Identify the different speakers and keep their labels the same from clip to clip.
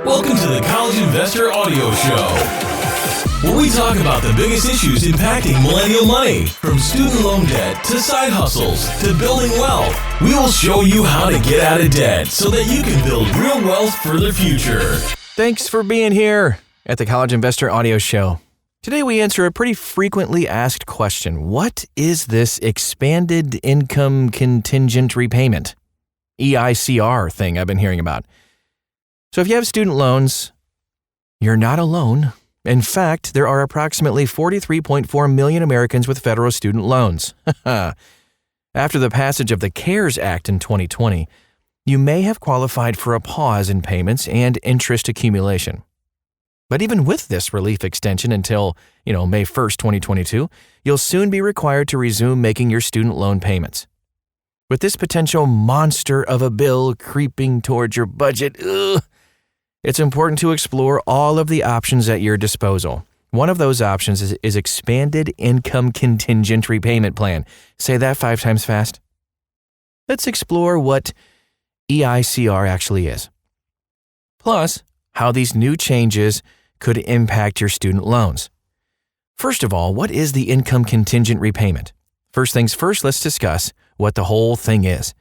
Speaker 1: Welcome to the College Investor Audio Show, where we talk about the biggest issues impacting millennial money, from student loan debt to side hustles to building wealth. We will show you how to get out of debt so that you can build real wealth for the future.
Speaker 2: Thanks for being here at the College Investor Audio Show. Today we answer a pretty frequently asked question. What is this expanded income-contingent repayment, EICR thing I've been hearing about? So if you have student loans, you're not alone. In fact, there are approximately 43.4 million Americans with federal student loans. After the passage of the CARES Act in 2020, you may have qualified for a pause in payments and interest accumulation. But even with this relief extension until, May 1st, 2022, you'll soon be required to resume making your student loan payments. With this potential monster of a bill creeping towards your budget, it's important to explore all of the options at your disposal. One of those options is Expanded Income-Contingent Repayment Plan. Say that 5 times fast. Let's explore what EICR actually is. Plus, how these new changes could impact your student loans. First of all, what is the income-contingent repayment? First things first, let's discuss what the whole thing is.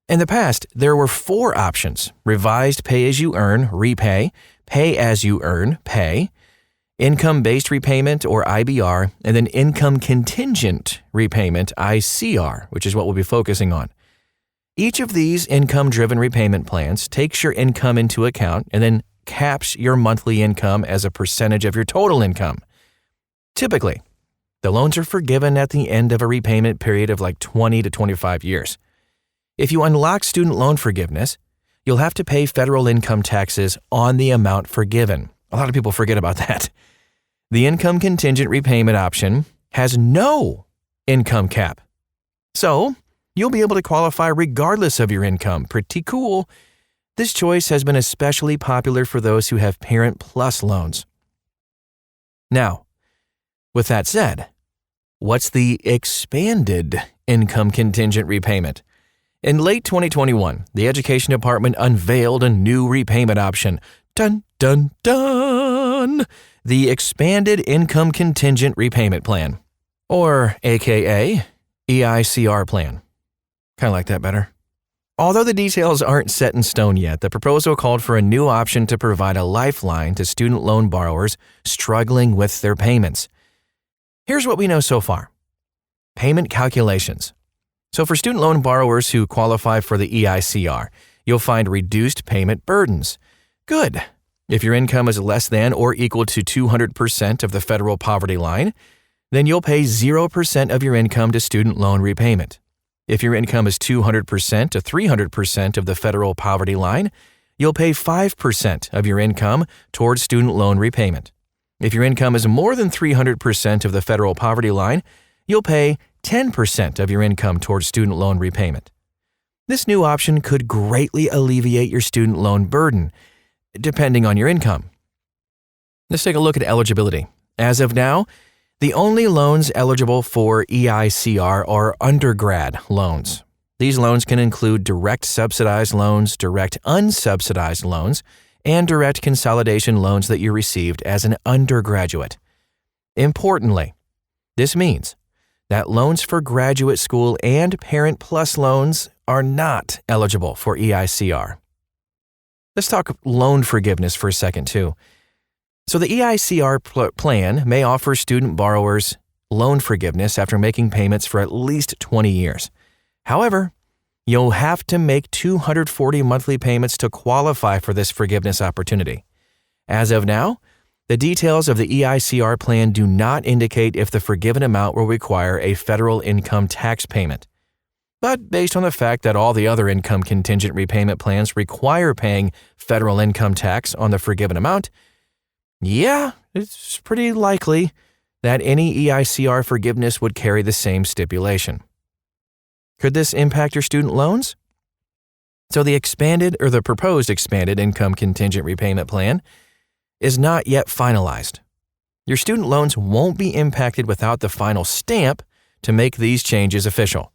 Speaker 2: In the past, there were 4 options: revised pay-as-you-earn, repay, pay-as-you-earn, pay, income-based repayment, or IBR, and then income-contingent repayment, ICR, which is what we'll be focusing on. Each of these income-driven repayment plans takes your income into account and then caps your monthly income as a percentage of your total income. Typically, the loans are forgiven at the end of a repayment period of like 20 to 25 years. If you unlock student loan forgiveness, you'll have to pay federal income taxes on the amount forgiven. A lot of people forget about that. The income contingent repayment option has no income cap. So, you'll be able to qualify regardless of your income. Pretty cool. This choice has been especially popular for those who have Parent Plus loans. Now, with that said, what's the expanded income contingent repayment? In late 2021, the Education Department unveiled a new repayment option. Dun, dun, dun! The Expanded Income Contingent Repayment Plan, or AKA EICR plan. Kind of like that better. Although the details aren't set in stone yet, the proposal called for a new option to provide a lifeline to student loan borrowers struggling with their payments. Here's what we know so far. Payment calculations. So for student loan borrowers who qualify for the EICR, you'll find reduced payment burdens. Good. If your income is less than or equal to 200% of the federal poverty line, then you'll pay 0% of your income to student loan repayment. If your income is 200% to 300% of the federal poverty line, you'll pay 5% of your income towards student loan repayment. If your income is more than 300% of the federal poverty line, you'll pay 10% of your income towards student loan repayment. This new option could greatly alleviate your student loan burden, depending on your income. Let's take a look at eligibility. As of now, the only loans eligible for EICR are undergrad loans. These loans can include direct subsidized loans, direct unsubsidized loans, and direct consolidation loans that you received as an undergraduate. Importantly, this means that loans for graduate school and Parent Plus loans are not eligible for EICR. Let's talk loan forgiveness for a second, too. So the EICR plan may offer student borrowers loan forgiveness after making payments for at least 20 years. However, you'll have to make 240 monthly payments to qualify for this forgiveness opportunity. As of now, the details of the EICR plan do not indicate if the forgiven amount will require a federal income tax payment. But based on the fact that all the other income contingent repayment plans require paying federal income tax on the forgiven amount, yeah, it's pretty likely that any EICR forgiveness would carry the same stipulation. Could this impact your student loans? So the proposed expanded income contingent repayment plan is not yet finalized. Your student loans won't be impacted without the final stamp to make these changes official.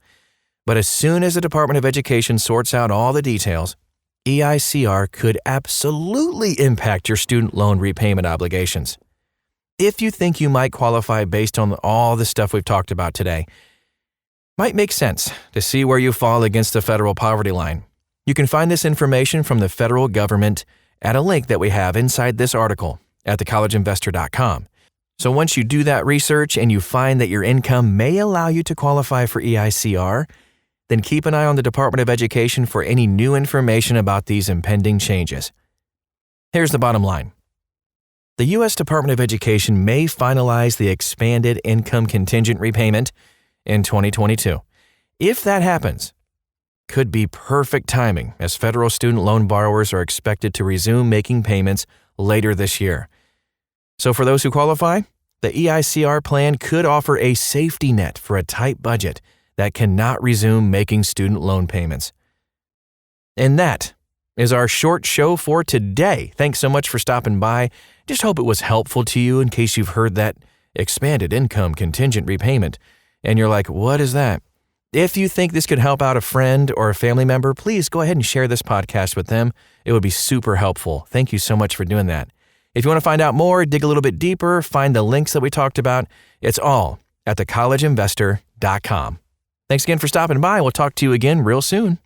Speaker 2: But as soon as the Department of Education sorts out all the details, EICR could absolutely impact your student loan repayment obligations. If you think you might qualify based on all the stuff we've talked about today, might make sense to see where you fall against the federal poverty line. You can find this information from the federal government at a link that we have inside this article at thecollegeinvestor.com. So once you do that research and you find that your income may allow you to qualify for EICR, then keep an eye on the Department of Education for any new information about these impending changes. Here's the bottom line. The U.S. Department of Education may finalize the expanded income-contingent repayment in 2022. If that happens, could be perfect timing as federal student loan borrowers are expected to resume making payments later this year. So for those who qualify, the EICR plan could offer a safety net for a tight budget that cannot resume making student loan payments. And that is our short show for today. Thanks so much for stopping by. Just hope it was helpful to you in case you've heard that expanded income contingent repayment and you're like, what is that? If you think this could help out a friend or a family member, please go ahead and share this podcast with them. It would be super helpful. Thank you so much for doing that. If you want to find out more, dig a little bit deeper, find the links that we talked about, it's all at thecollegeinvestor.com. Thanks again for stopping by. We'll talk to you again real soon.